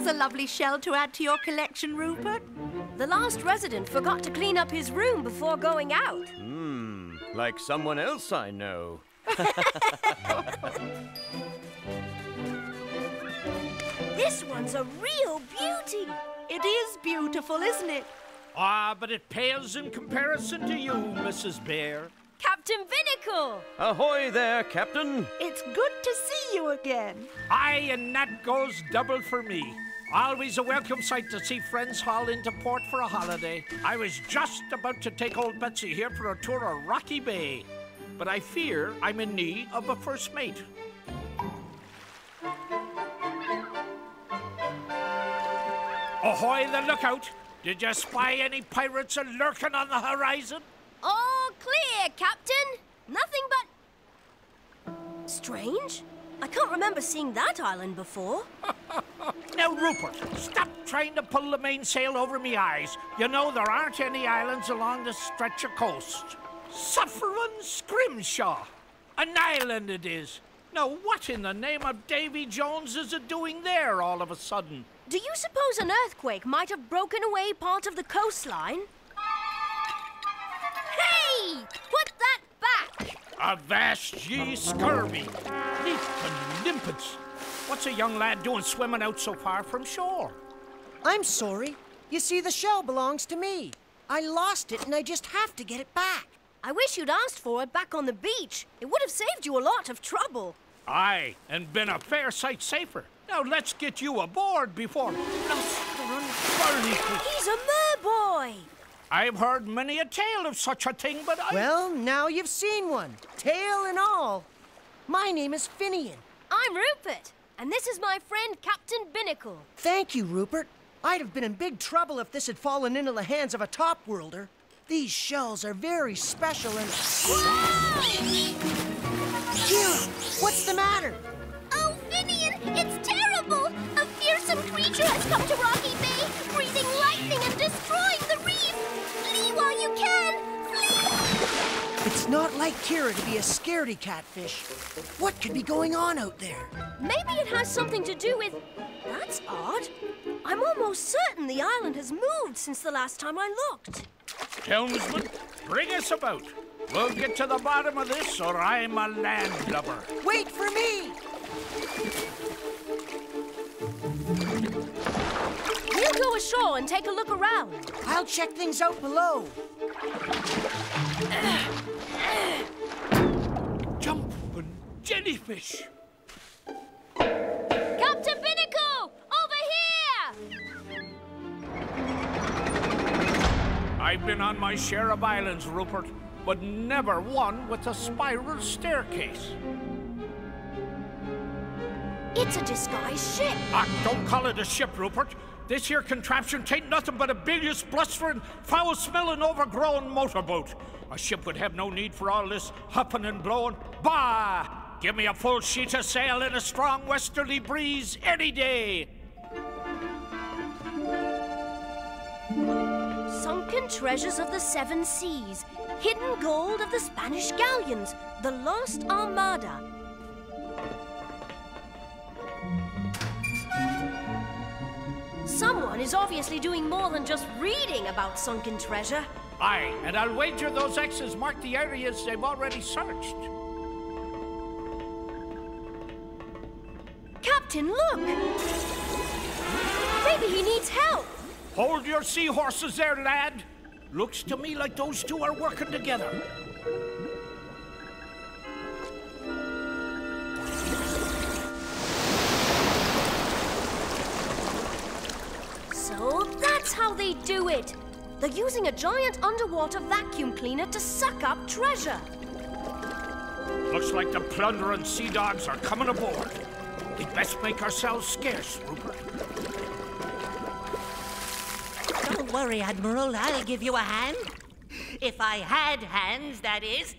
a lovely shell to add to your collection, Rupert. The last resident forgot to clean up his room before going out. Like someone else I know. This one's a real beauty. It is beautiful, isn't it? Ah, but it pales in comparison to you, Mrs. Bear. Captain Binnacle! Ahoy there, Captain. It's good to see you again. Aye, and that goes double for me. Always a welcome sight to see friends haul into port for a holiday. I was just about to take old Betsy here for a tour of Rocky Bay, but I fear I'm in need of a first mate. Ahoy the lookout! Did you spy any pirates lurking on the horizon? All clear, Captain. Nothing but... Strange. I can't remember seeing that island before. Now, Rupert, stop trying to pull the mainsail over me eyes. You know there aren't any islands along this stretch of coast. Suffering Scrimshaw. An island it is. Now, what in the name of Davy Jones is it doing there all of a sudden? Do you suppose an earthquake might have broken away part of the coastline? Hey! Put that back! Avast ye scurvy! Leap and limpets! What's a young lad doing swimming out so far from shore? I'm sorry. You see, the shell belongs to me. I lost it and I just have to get it back. I wish you'd asked for it back on the beach. It would have saved you a lot of trouble. Aye, and been a fair sight safer. Now let's get you aboard before blustering burnies. He's a merboy! I've heard many a tale of such a thing, but Well, now you've seen one, tail and all. My name is Finian. I'm Rupert, and this is my friend Captain Binnacle. Thank you, Rupert. I'd have been in big trouble if this had fallen into the hands of a top-worlder. These shells are very special and... Kira, what's the matter? Oh, Finian, it's terrible! A fearsome creature has come to Rocky Bay, breathing lightning and destroying the reef! Flee while you can! Flee! It's not like Kira to be a scaredy catfish. What could be going on out there? Maybe it has something to do with... That's odd. I'm almost certain the island has moved since the last time I looked. Helmsman, bring us about. We'll get to the bottom of this, or I'm a landlubber. Wait for me! We'll go ashore and take a look around. I'll check things out below. Jumping jellyfish. Captain Binnacle! Over here! I've been on my share of islands, Rupert, but never one with a spiral staircase. It's a disguised ship. Ah, don't call it a ship, Rupert. This here contraption tain't nothing but a bilious, blustering, foul-smelling, overgrown motorboat. A ship would have no need for all this huffing and blowing. Bah! Give me a full sheet of sail and a strong westerly breeze any day. Sunken treasures of the seven seas, hidden gold of the Spanish galleons, the lost armada. Someone is obviously doing more than just reading about sunken treasure. Aye, and I'll wager those X's mark the areas they've already searched. Captain, look! Maybe he needs help. Hold your seahorses there, lad. Looks to me like those two are working together. So that's how they do it. They're using a giant underwater vacuum cleaner to suck up treasure. Looks like the plundering sea dogs are coming aboard. We'd best make ourselves scarce, Rupert. Don't worry, Admiral. I'll give you a hand. If I had hands, that is.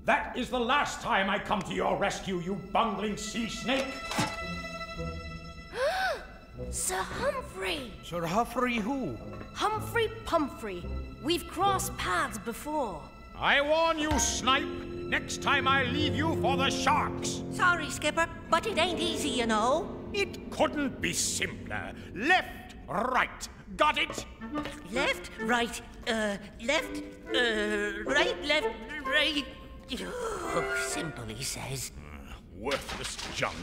That is the last time I come to your rescue, you bungling sea snake. Sir Humphrey! Sir Humphrey who? Humphrey Pumphrey. We've crossed paths before. I warn you, Snipe. Next time I leave you for the sharks. Sorry, Skipper, but it ain't easy, you know. It couldn't be simpler. Left, right. Got it? Left, right, left, right, left, right. Oh, simple, he says. Worthless junk.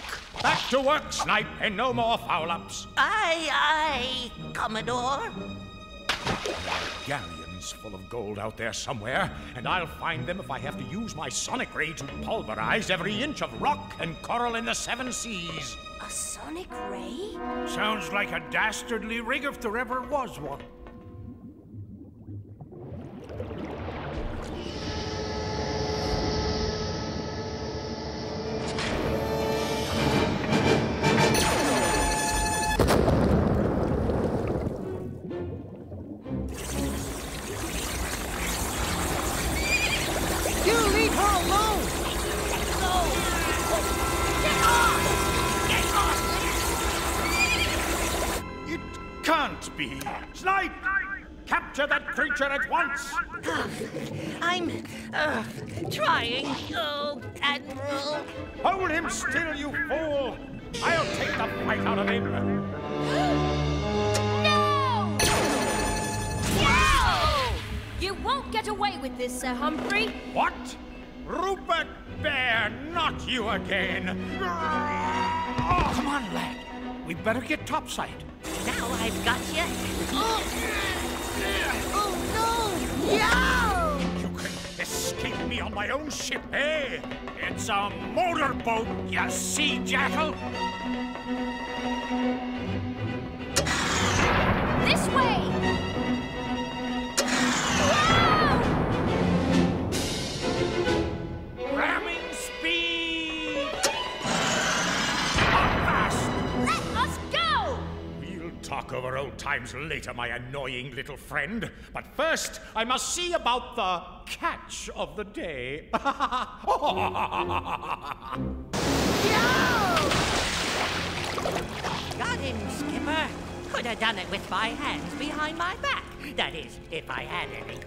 Back to work, Snipe, and no more foul-ups. Aye, aye, Commodore. There are galleons full of gold out there somewhere, and I'll find them if I have to use my sonic ray to pulverize every inch of rock and coral in the 7 seas. A sonic ray? Sounds like a dastardly rig if there ever was one. You leave her alone! It can't be. Snipe! Capture that creature at once! I'm, trying. Oh, Admiral. Hold him still, you fool! I'll take the fight out of him! No! No! You won't get away with this, Sir Humphrey. What? Rupert Bear, not you again! Oh, come on, lad. We better get topside. Now I've got you. Oh no! Yeah! You can escape me on my own ship, eh? It's a motorboat, you sea jackal! This way! Ramming speed! Fast! Let us go! We'll talk over old times later, my annoying little friend. But first, I must see about the catch of the day. Got him, Skipper. Could have done it with my hands behind my back. That is, if I had any.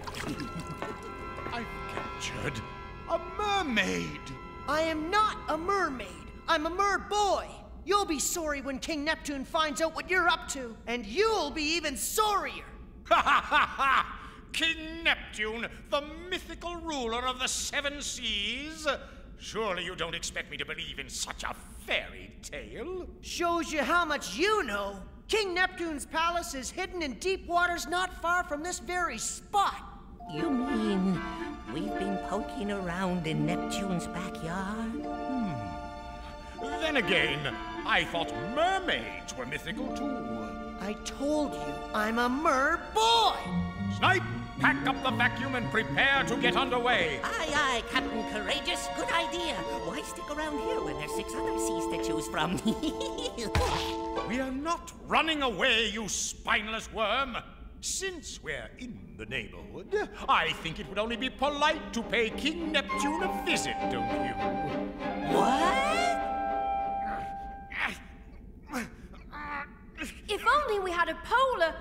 I've captured a mermaid. I am not a mermaid. I'm a mer-boy. You'll be sorry when King Neptune finds out what you're up to, and you'll be even sorrier. Ha ha ha ha! King Neptune, the mythical ruler of the 7 seas. Surely you don't expect me to believe in such a fairy tale? Shows you how much you know. King Neptune's palace is hidden in deep waters not far from this very spot. You mean we've been poking around in Neptune's backyard? Then again, I thought mermaids were mythical too. I told you, I'm a mer-boy. Snipe, pack up the vacuum and prepare to get underway. Aye, aye, Captain Courageous. Good idea. Why stick around here when there's 6 other seas to choose from? We are not running away, you spineless worm. Since we're in the neighborhood, I think it would only be polite to pay King Neptune a visit, don't you? What? If only we had a polar...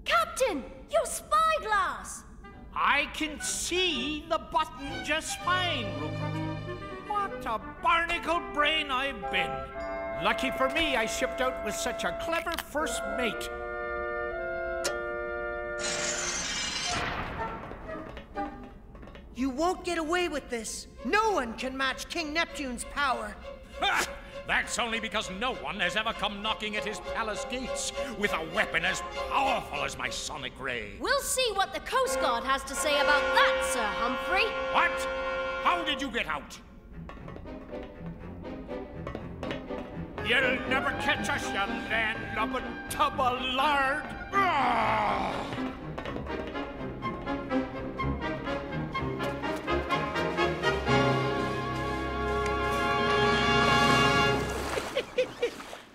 Captain, your spyglass! I can see the button just fine, Rupert. What a barnacle brain I've been. Lucky for me, I shipped out with such a clever first mate. You won't get away with this. No one can match King Neptune's power. Ha! That's only because no one has ever come knocking at his palace gates with a weapon as powerful as my sonic ray. We'll see what the Coast Guard has to say about that, Sir Humphrey. What? How did you get out? You'll never catch us, you land-lubbing tub of lard. Ah!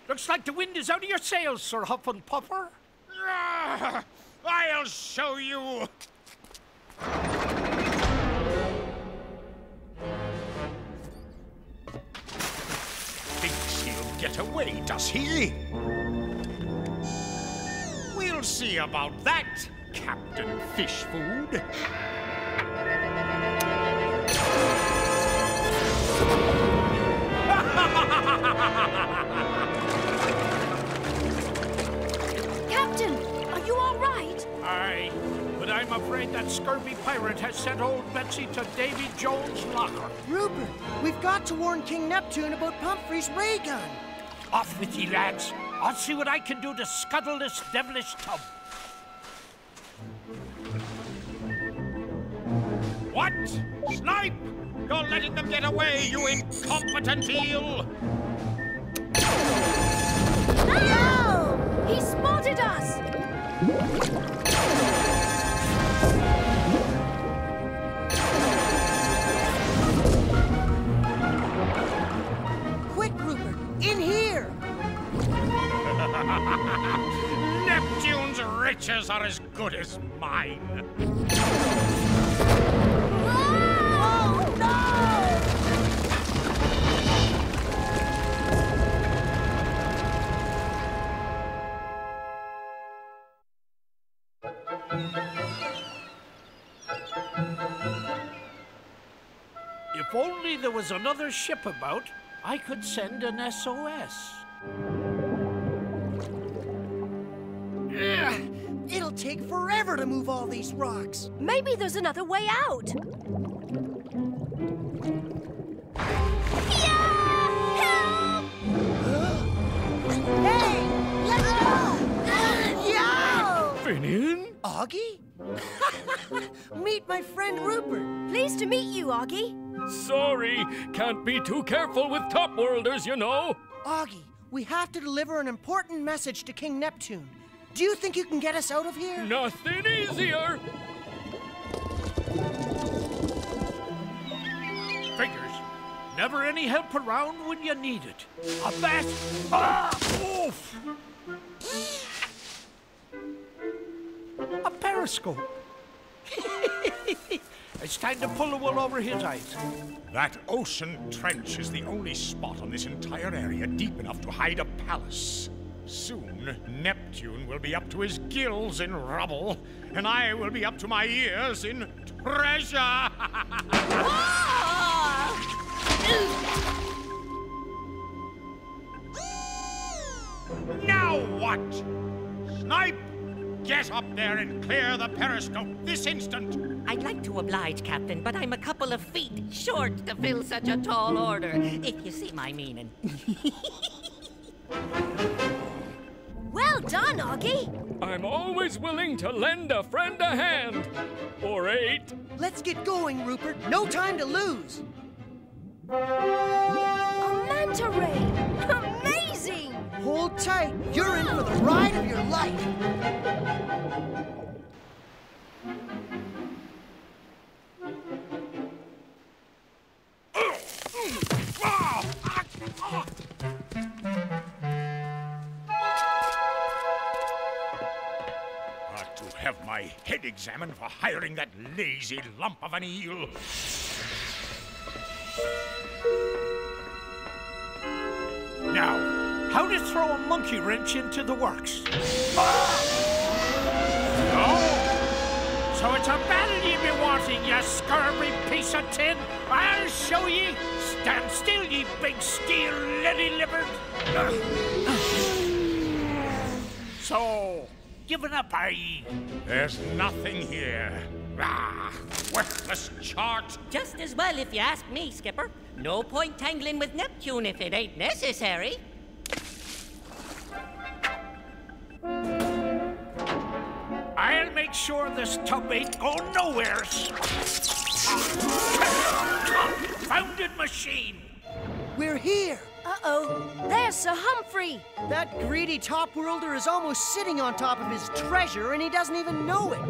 Looks like the wind is out of your sails, Sir Huff and Puffer. Ah! I'll show you. Thinks he'll get away, does he? We'll see about that, Captain Fish Food. I'm afraid that scurvy pirate has sent old Betsy to Davy Jones' locker. Rupert, we've got to warn King Neptune about Pumphrey's ray gun. Off with ye, lads. I'll see what I can do to scuttle this devilish tub. What? Snipe! You're letting them get away, you incompetent eel! No! He spotted us! Quick, Rupert, in here! Neptune's riches are as good as mine. Oh, no! If only there was another ship about, I could send an SOS. It'll take forever to move all these rocks. Maybe there's another way out. Hey, let's go! Yeah! Finian? Augie? Meet my friend Rupert. Pleased to meet you, Augie. Sorry, can't be too careful with top-worlders, you know. Augie, we have to deliver an important message to King Neptune. Do you think you can get us out of here? Nothing easier. Figures. Never any help around when you need it. A bat. Oof! A periscope. It's time to pull the wool over his eyes. That ocean trench is the only spot on this entire area deep enough to hide a palace. Soon, Neptune will be up to his gills in rubble, and I will be up to my ears in treasure! Now what? Snipe! Get up there and clear the periscope this instant! I'd like to oblige, Captain, but I'm a couple of feet short to fill such a tall order, if you see my meaning. Well done, Augie. I'm always willing to lend a friend a hand. Or 8. Let's get going, Rupert. No time to lose. A manta ray! Amazing! Hold tight. You're in for the ride of your life. To have my head examined for hiring that lazy lump of an eel. Now, how to throw a monkey wrench into the works? No? So it's a battle ye be wanting, you scurvy piece of tin? I'll show ye. Stand still, ye big steel lily-livered. So, giving up, are ye? There's nothing here. Worthless chart. Just as well if you ask me, Skipper. No point tangling with Neptune if it ain't necessary. I'll make sure this tub ain't going nowheres. Confounded machine! We're here. Uh-oh, there's Sir Humphrey. That greedy top-worlder is almost sitting on top of his treasure, and he doesn't even know it.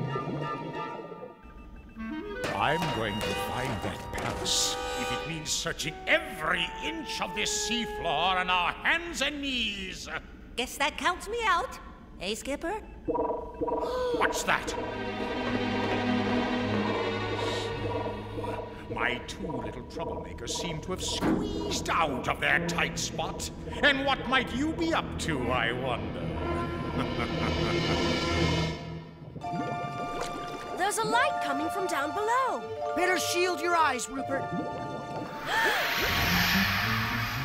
I'm going to find that palace if it means searching every inch of this seafloor on our hands and knees. Guess that counts me out. Hey, Skipper? What's that? My two little troublemakers seem to have squeezed out of their tight spot. And what might you be up to, I wonder? There's a light coming from down below. Better shield your eyes, Rupert.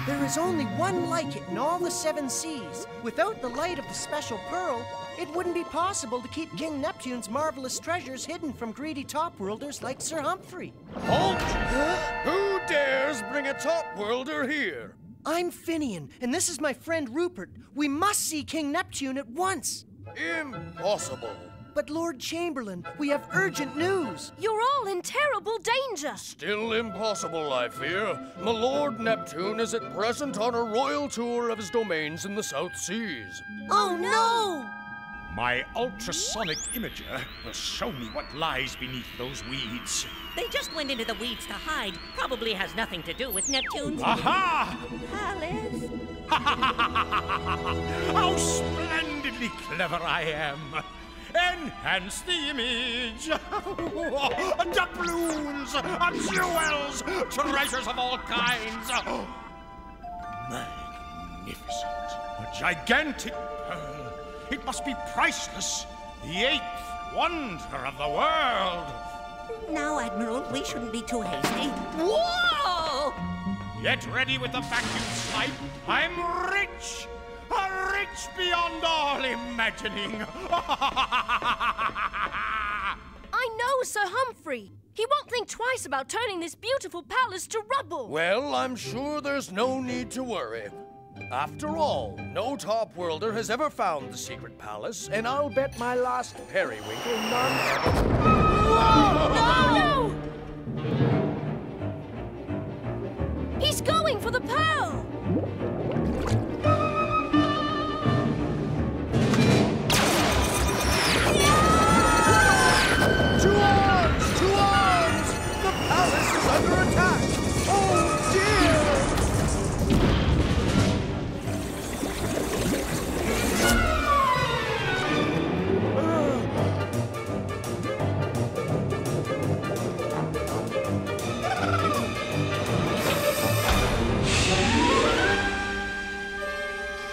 There is only one like it in all the 7 seas. Without the light of the special pearl, it wouldn't be possible to keep King Neptune's marvelous treasures hidden from greedy top-worlders like Sir Humphrey. Halt! Who dares bring a top-worlder here? I'm Finian, and this is my friend Rupert. We must see King Neptune at once. Impossible. But Lord Chamberlain, we have urgent news. You're all in terrible danger. Still impossible, I fear. My Lord Neptune is at present on a royal tour of his domains in the South Seas. Oh, no! My ultrasonic imager will show me what lies beneath those weeds. They just went into the weeds to hide. Probably has nothing to do with Neptune's Aha! palace. How splendidly clever I am! Enhance the image! Doubloons! Jewels! Treasures of all kinds! Magnificent! A gigantic pearl! It must be priceless! The 8th wonder of the world! Now, Admiral, we shouldn't be too hasty. Whoa! Get ready with the vacuum snipe! I'm rich! Rich beyond all imagining! I know Sir Humphrey. He won't think twice about turning this beautiful palace to rubble. Well, I'm sure there's no need to worry. After all, no top-worlder has ever found the secret palace, and I'll bet my last periwinkle none ever... Whoa! No! He's going for the pearl! To arms! To arms! The palace is under attack! Oh, dear!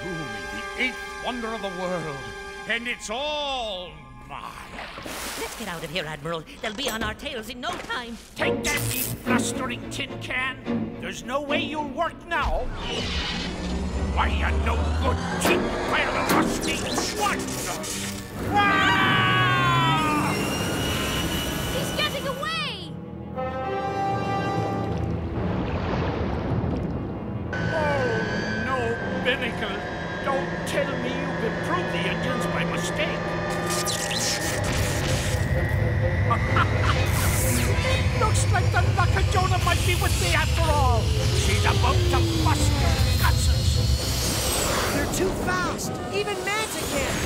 Truly the 8th wonder of the world, and it's all mine. Let's get out of here, Admiral. They'll be on our tails in no time. Take that, you blustering tin can. There's no way you'll work now. Why, you no good cheap pile of rusty what? Ah! He's getting away! Oh, no, Binnacle. Don't tell me you've improved the engines by mistake. Looks like the luck of Jonah might be with me after all. She's about to bust your guts. They're too fast. Even Manta can't.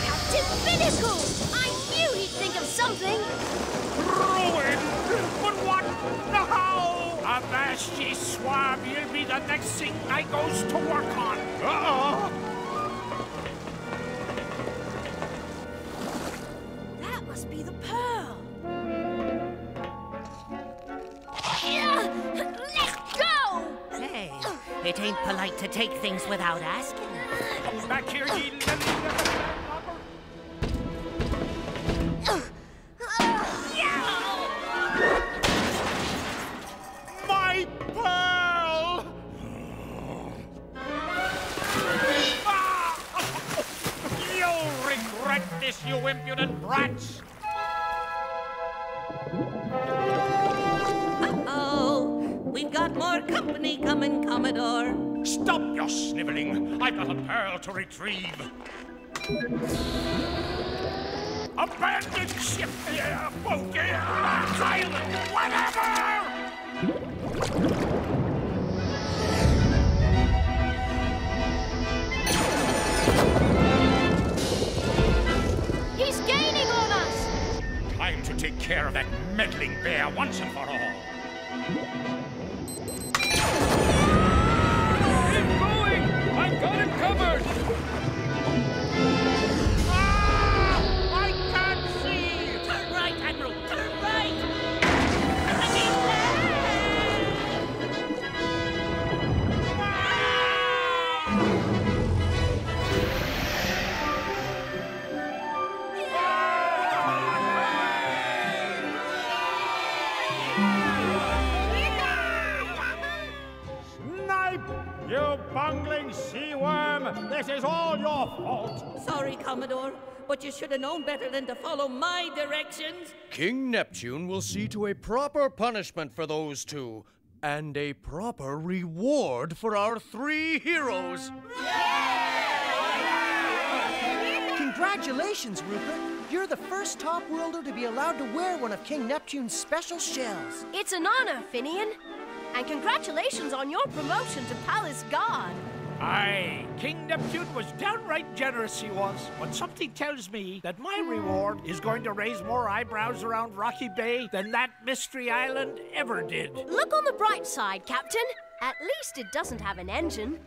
Captain Binnacle! I knew he'd think of something. Ruined? But what? How? Avast ye swab, you'll be the next thing I goes to work on. That must be the pearl. Let go! Hey, it ain't polite to take things without asking. Come back here, ye little... My pearl! You'll regret this, you impudent brats! Uh-oh. We've got more company coming, Commodore. Stop your sniveling! I've got a pearl to retrieve. Abandon ship, boat, island, whatever! He's gaining on us! Time to take care of that meddling bear once and for all. Keep going! I've got it covered! Ah! I can't see! Turn right, Admiral! Turn right! You bungling sea worm! This is all your fault! Sorry, Commodore, but you should have known better than to follow my directions. King Neptune will see to a proper punishment for those two, and a proper reward for our 3 heroes. Congratulations, Rupert. You're the first top worlder to be allowed to wear one of King Neptune's special shells. It's an honor, Finian. And congratulations on your promotion to Palace God. Aye, King Neptune was downright generous, he was. But something tells me that my reward is going to raise more eyebrows around Rocky Bay than that Mystery Island ever did. Look on the bright side, Captain. At least it doesn't have an engine.